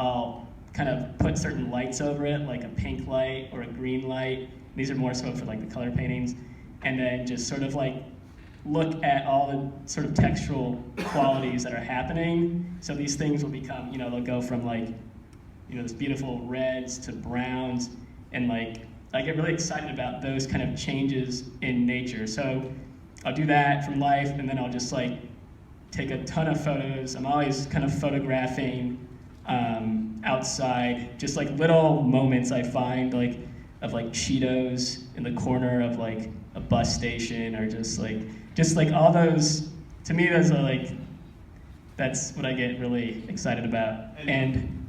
I'll kind of put certain lights over it, like a pink light or a green light. These are more so for like the color paintings. And then just sort of like look at all the sort of textural qualities that are happening. So these things will become, they'll go from like, this beautiful reds to browns, and like I get really excited about those kind of changes in nature. So I'll do that from life, and then I'll just like take a ton of photos. I'm always kind of photographing outside, just like little moments I find like of like Cheetos in the corner of like a bus station, or just like all those. To me, those are like, that's what I get really excited about. And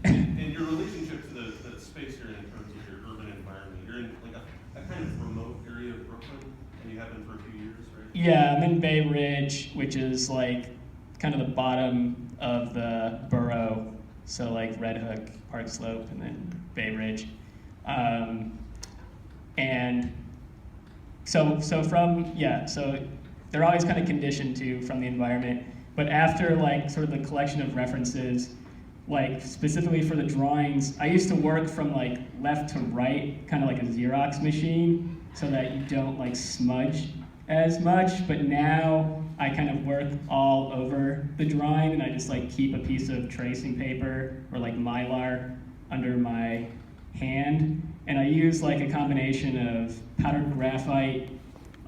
your relationship to the space you're in terms of your urban environment. You're in like a kind of remote area of Brooklyn, and you have been for a few years, right? Yeah, I'm in Bay Ridge, which is like kind of the bottom of the borough. So like Red Hook, Park Slope, and then Bay Ridge. And so they're always kind of conditioned from the environment. But after like sort of the collection of references, like specifically for the drawings, I used to work from like left to right, kind of like a Xerox machine, so that you don't like smudge as much. But now I kind of work all over the drawing, and I just like keep a piece of tracing paper or like Mylar under my hand. And I use like a combination of powdered graphite.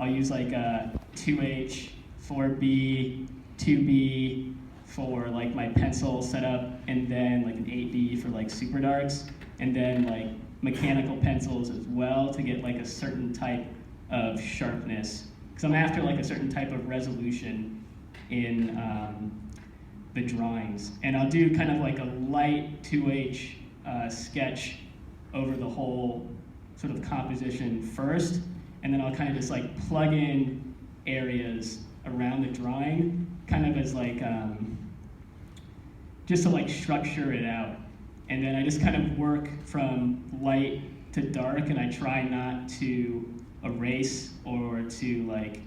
I'll use like a 2H, 4B, 2B for like my pencil setup, and then like an 8B for like super darks, and then like mechanical pencils as well to get like a certain type of sharpness, because I'm after like a certain type of resolution in the drawings. And I'll do kind of like a light 2H sketch over the whole sort of composition first, and then I'll kind of just like plug in areas around the drawing, kind of as like, just to like structure it out. And then I just kind of work from light to dark, and I try not to erase or to like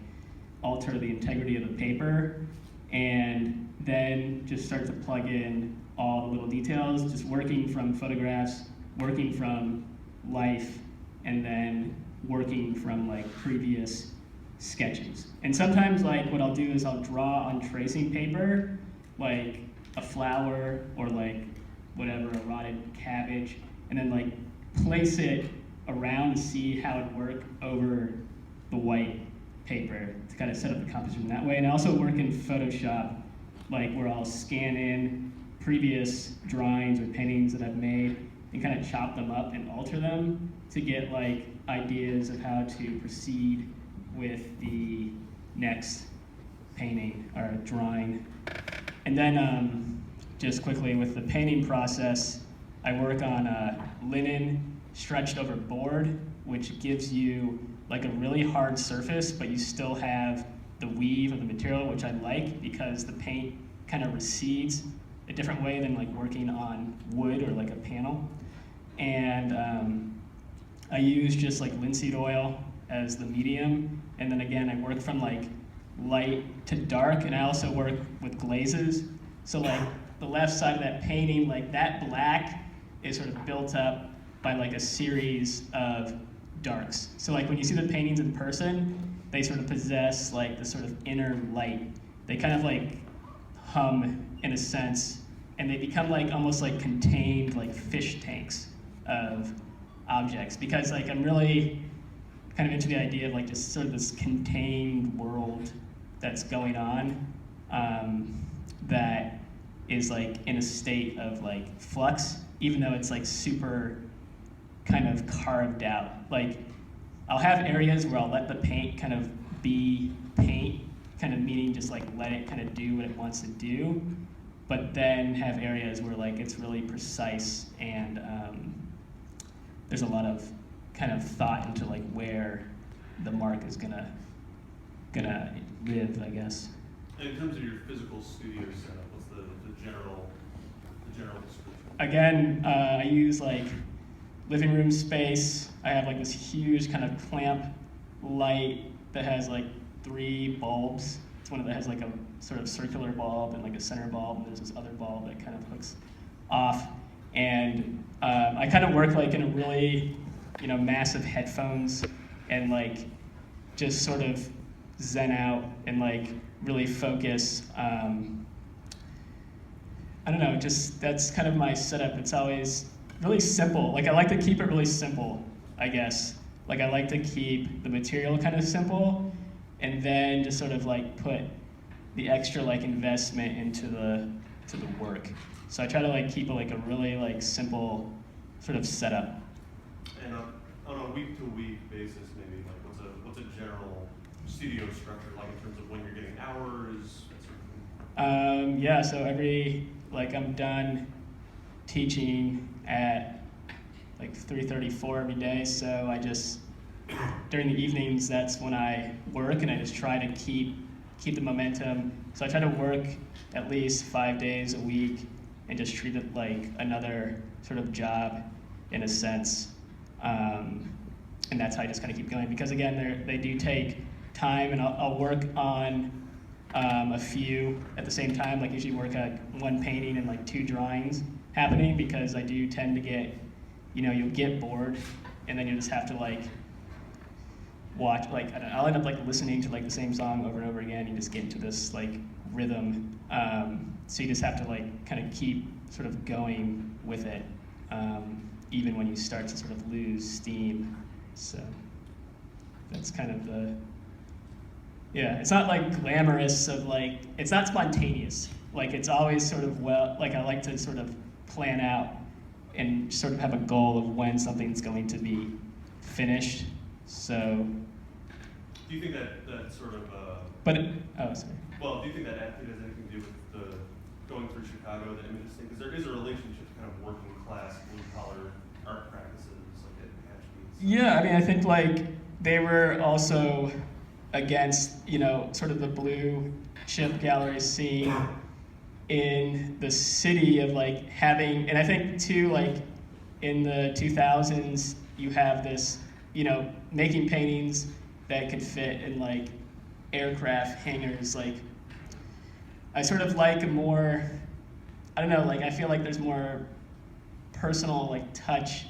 alter the integrity of the paper, and then just start to plug in all the little details, just working from photographs, working from life, and then working from like previous sketches. And sometimes like what I'll do is I'll draw on tracing paper, like a flower or like whatever, a rotted cabbage, and then like place it around to see how it work over the white paper to kind of set up the composition that way. And I also work in Photoshop, like where I'll scan in previous drawings or paintings that I've made and kind of chop them up and alter them to get like ideas of how to proceed with the next painting or drawing. And then just quickly with the painting process, I work on linen stretched over board, which gives you like a really hard surface, but you still have the weave of the material, which I like because the paint kind of recedes a different way than like working on wood or like a panel. And I use just like linseed oil as the medium, and then again I work from like light to dark, and I also work with glazes. So like the left side of that painting, like that black is sort of built up by like a series of darks. So like when you see the paintings in person, they sort of possess like the sort of inner light. They kind of like hum in a sense, and they become like almost like contained like fish tanks of objects, because like I'm really kind of into the idea of like just sort of this contained world that's going on, that is like in a state of like flux, even though it's like super kind of carved out. Like I'll have areas where I'll let the paint kind of be paint, kind of meaning just like let it kind of do what it wants to do, but then have areas where like it's really precise, and there's a lot of kind of thought into like where the mark is gonna live, I guess. And in terms of your physical studio setup, what's the general description? Again, I use like living room space. I have like this huge kind of clamp light that has like 3 bulbs. It's one that has like a sort of circular bulb and like a center bulb, and there's this other bulb that kind of hooks off. And I kind of work like in a really, massive headphones and like just sort of zen out and like really focus. I don't know, just that's kind of my setup. It's always really simple. Like I like to keep it really simple, I guess. Like I like to keep the material kind of simple and then just sort of like put the extra like investment into the work. So I try to like keep it like a really like simple sort of setup. And on a week-to-week basis, maybe like what's a general studio structure like in terms of when you're getting hours, that sort of thing? Yeah, so I'm done teaching at like 3:34 every day, so I just, during the evenings, that's when I work, and I just try to keep the momentum. So I try to work at least 5 days a week and just treat it like another sort of job in a sense. And that's how I just kind of keep going, because again, they do take time, and I'll work on a few at the same time, like usually work at one painting and like 2 drawings happening, because I do tend to get, you'll get bored, and then you just have to like watch, like, I don't know, I'll end up like listening to like the same song over and over again. You just get into this like rhythm, so you just have to like kind of keep sort of going with it, even when you start to sort of lose steam. So that's kind of it's not like glamorous of like, it's not spontaneous. Like it's always sort of, like I like to sort of plan out and sort of have a goal of when something's going to be finished. So. Do you think that sort of? Sorry. Well, do you think that actually has anything to do with the going through Chicago, the images thing? Because there is a relationship to kind of working class, blue collar art practices, like at Hatchbeats. Yeah, I mean, I think like they were also against, sort of the blue chip gallery scene in the city of like having, and I think too, like in the 2000s, you have this, making paintings that could fit in like aircraft hangars. Like I sort of like a more, I don't know, like I feel like there's more personal like touch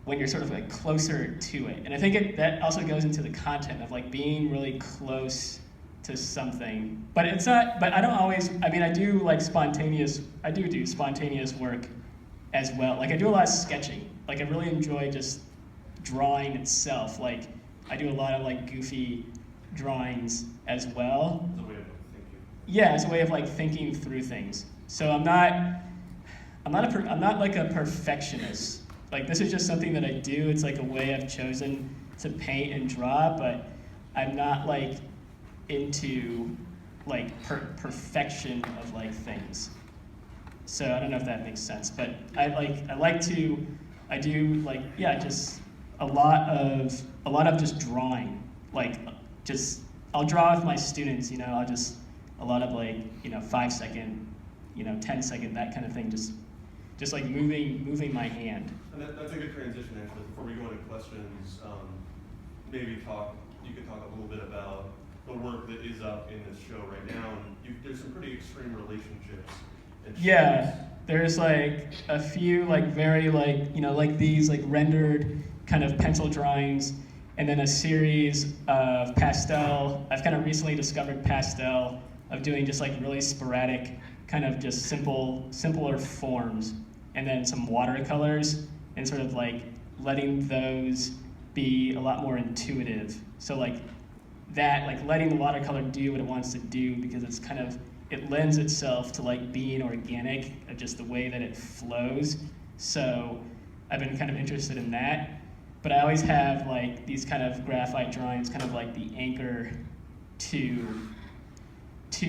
when you're sort of like closer to it. And I think that also goes into the content of like being really close to something. But it's not, but I don't always, I mean, I do like spontaneous work as well. Like I do a lot of sketching. Like I really enjoy just drawing itself. Like I do a lot of like goofy drawings as well. As a way of thinking. Yeah, as a way of like thinking through things. So I'm not like a perfectionist. Like this is just something that I do. It's like a way I've chosen to paint and draw, but I'm not like into like perfection of like things. So I don't know if that makes sense, but I do just a lot of just drawing. Like just I'll draw with my students, I'll just a lot of like 5 second, 10 second, that kind of thing, just like moving my hand. And that's a good transition, actually. Before we go into questions, maybe you could talk a little bit about the work that is up in this show right now. And there's some pretty extreme relationships. Yeah, there's like a few like very like like these like rendered kind of pencil drawings, and then a series of pastel. I've kind of recently discovered pastel, of doing just like really sporadic, kind of just simpler forms, and then some watercolors, and sort of like letting those be a lot more intuitive. So like that, like letting the watercolor do what it wants to do, because it lends itself to like being organic, just the way that it flows. So I've been kind of interested in that, but I always have like these kind of graphite drawings, kind of like the anchor to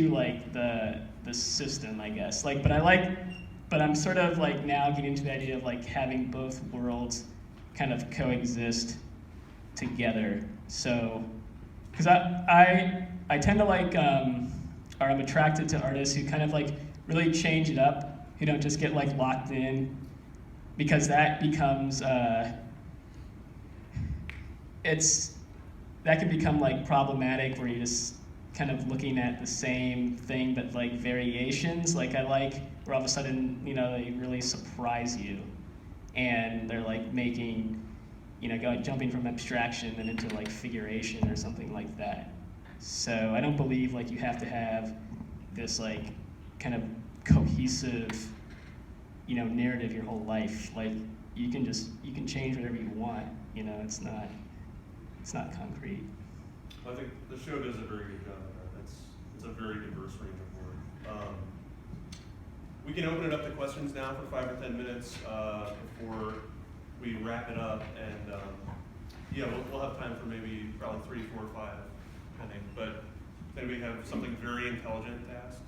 like the system, I guess. Like, but I'm sort of like now getting into the idea of like having both worlds kind of coexist together. So, because I tend to like, or I'm attracted to artists who kind of like really change it up, who don't just get like locked in, because that becomes, that can become like problematic, where you're just kind of looking at the same thing but like variations. Like I like where all of a sudden, they really surprise you, and they're like making, jumping from abstraction and into like figuration or something like that. So I don't believe like you have to have this like kind of cohesive, narrative your whole life. Like you can change whatever you want. It's not concrete. I think the show does a very good job of that. It's a very diverse range of work. We can open it up to questions now for 5 or 10 minutes before we wrap it up, and we'll have time for maybe probably 3, 4, 5, I think. But then we have something very intelligent to ask.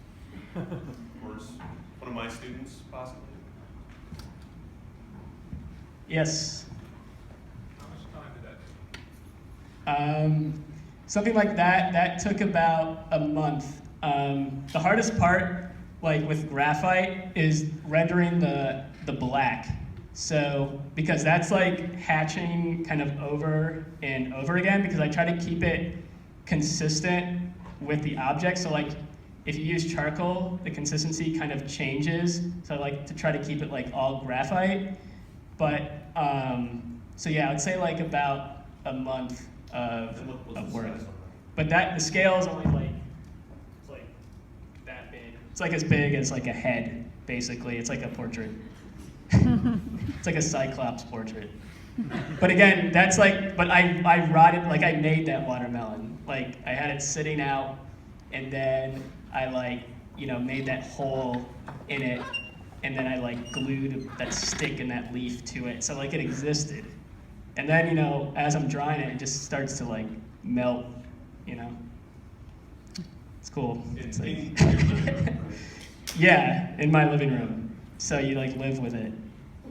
Of course, one of my students, possibly. Yes. How much time did that take? Something like that took about a month. The hardest part, like with graphite, is rendering the black. So, because that's like hatching kind of over and over again, because I try to keep it consistent with the object. So like, if you use charcoal, the consistency kind of changes. So I like to try to keep it like all graphite. But, so yeah, I would say like about a month of work. But the scale is only like, it's like that big. It's like as big as like a head, basically. It's like a portrait. It's like a Cyclops portrait. But again, that's like, but I rotted, like I made that watermelon. Like I had it sitting out, and then I like, made that hole in it, and then I like glued that stick and that leaf to it. So like it existed. And then, as I'm drawing it, it just starts to like melt, It's cool. It's like, yeah, in my living room. So you like live with it.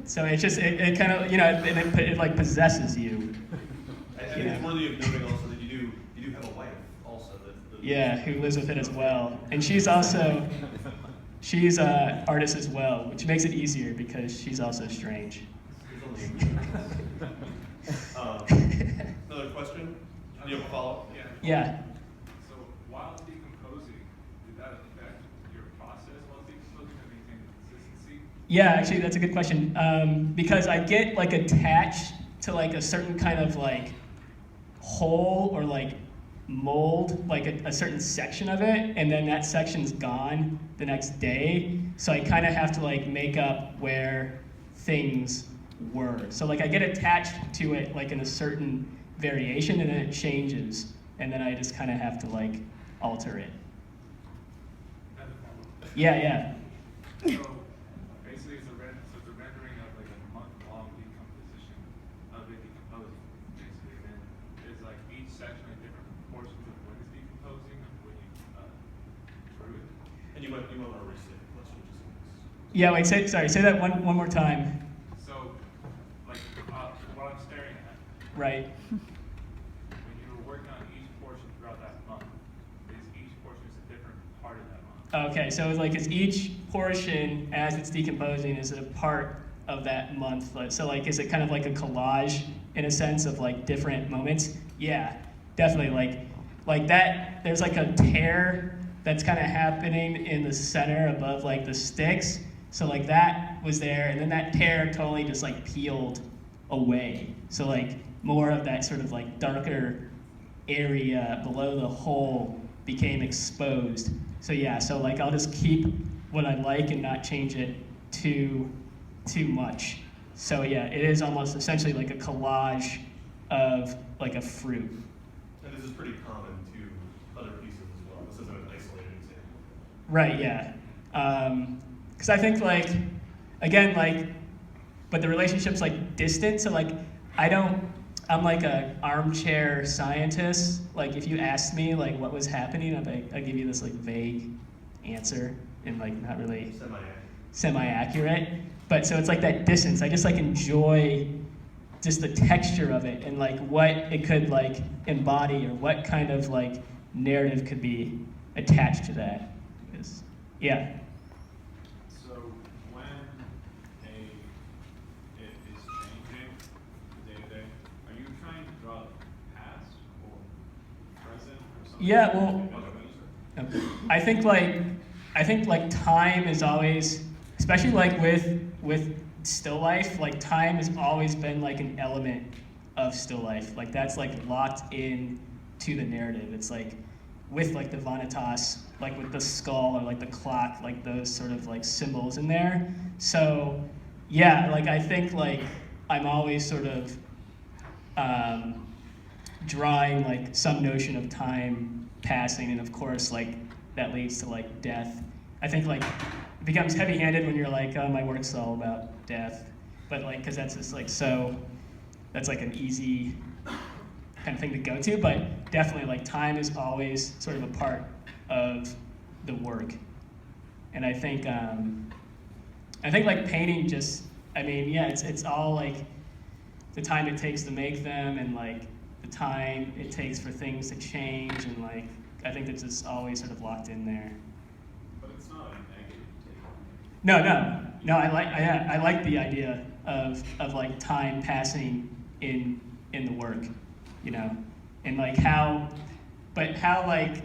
So it's just, it kind of, it like possesses you. I think it's worthy of noting also that you do have a wife also. Yeah, who lives with it as well. And she's an artist as well, which makes it easier because she's also strange. Another question? Do you have a follow-up? Yeah. So while decomposing, did that affect your process while decomposing to maintain the consistency? Yeah, actually, that's a good question. Because I get like attached to like a certain kind of like hole or like mold, like a certain section of it, and then that section's gone the next day. So I kind of have to like make up where things were. So like I get attached to it like in a certain variation, and then it changes, and then I just kind of have to like alter it. Yeah. So basically, it's a rendering of like a month-long decomposition of it decomposing, basically. And then there's like each section like different portions of when it's decomposing and when you drew it. And you might want to restate the question just in case. Yeah. Wait. Say that one more time. So, like what I'm staring at. Right. When you were working on each portion throughout that month, each portion is a different part of that month. Okay, so it's like it's each portion as it's decomposing is a part of that month. So like, is it kind of like a collage in a sense of like different moments? Yeah, definitely. Like that. There's like a tear that's kind of happening in the center above like the sticks. So like that was there, and then that tear totally just like peeled away. So like more of that sort of like darker area below the hole became exposed. So yeah, so like I'll just keep what I like and not change it too much. So yeah, it is almost essentially like a collage of like a fruit. And this is pretty common to other pieces as well. This isn't an isolated example. Right, yeah. Because I think like, again, like, but the relationship's like distant, so like I'm like a armchair scientist. Like if you asked me like what was happening, I'd give you this like vague answer and like not really semi-accurate. But so it's like that distance. I just like enjoy just the texture of it and like what it could like embody or what kind of like narrative could be attached to that. Yeah. So when it is changing day to day, are you trying to draw the past or present or something? Yeah, well, I think like time is always especially like with still life, like time has always been like an element of still life. Like that's like locked in to the narrative. It's like with like the vanitas, like with the skull or like the clock, like those sort of like symbols in there. So yeah, like I think like I'm always sort of drawing like some notion of time passing, and of course like that leads to like death. I think like it becomes heavy-handed when you're like, oh, my work's all about death, but like because that's just like so, that's like an easy kind of thing to go to, but definitely like time is always sort of a part of the work. And I think like painting just, I mean, yeah, it's all like the time it takes to make them and like the time it takes for things to change, and like I think that's just always sort of locked in there. But it's not a negative take. No. I like the idea of like time passing in the work, you know, and like how like,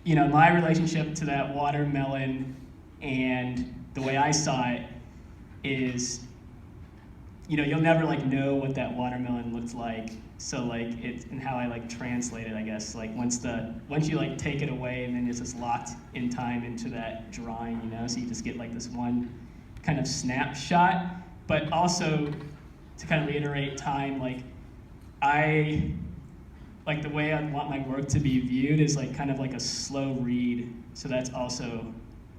you know, my relationship to that watermelon and the way I saw it is, you know, you'll never like know what that watermelon looked like. So like it's, and how I like translate it, I guess, like once you like take it away and then it's just locked in time into that drawing, you know, so you just get like this one kind of snapshot. But also to kind of reiterate time, like I like the way I want my work to be viewed is like kind of like a slow read. So that's also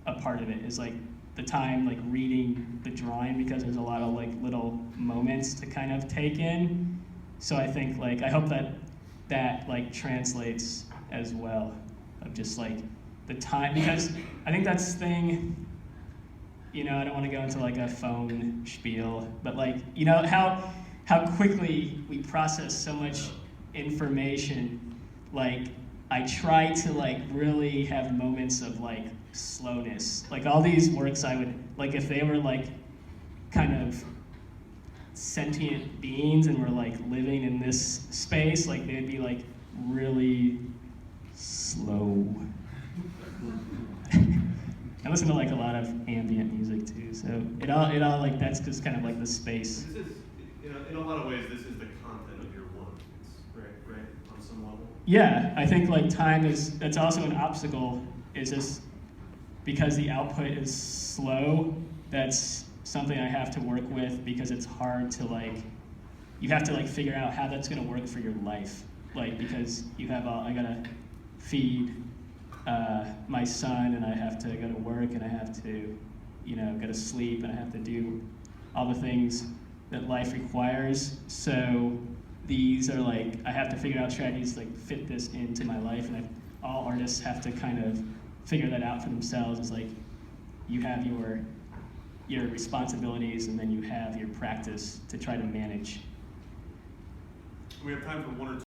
a part of it, is like the time like reading the drawing, because there's a lot of like little moments to kind of take in. So I think like I hope that like translates as well, of just like the time, because I think that's the thing, you know, I don't want to go into like a phone spiel, but like, you know, how quickly we process so much information. Like I try to like really have moments of like slowness. Like all these works I would, like if they were like kind of sentient beings and were like living in this space, like they'd be like really slow. I listen to like a lot of ambient music too, so it all like that's just kind of like the space. This is, in a lot of ways, this is the content of your work. It's right on some level. Yeah, I think like time is, that's also an obstacle, is just because the output is slow, that's something I have to work with, because it's hard to like, you have to like figure out how that's gonna work for your life. Like, because you have I gotta feed my son, and I have to go to work, and I have to, you know, go to sleep, and I have to do all the things that life requires. So these are like, I have to figure out strategies to like fit this into my life, and all artists have to kind of figure that out for themselves. It's like you have your responsibilities, and then you have your practice to try to manage. We have time for one or two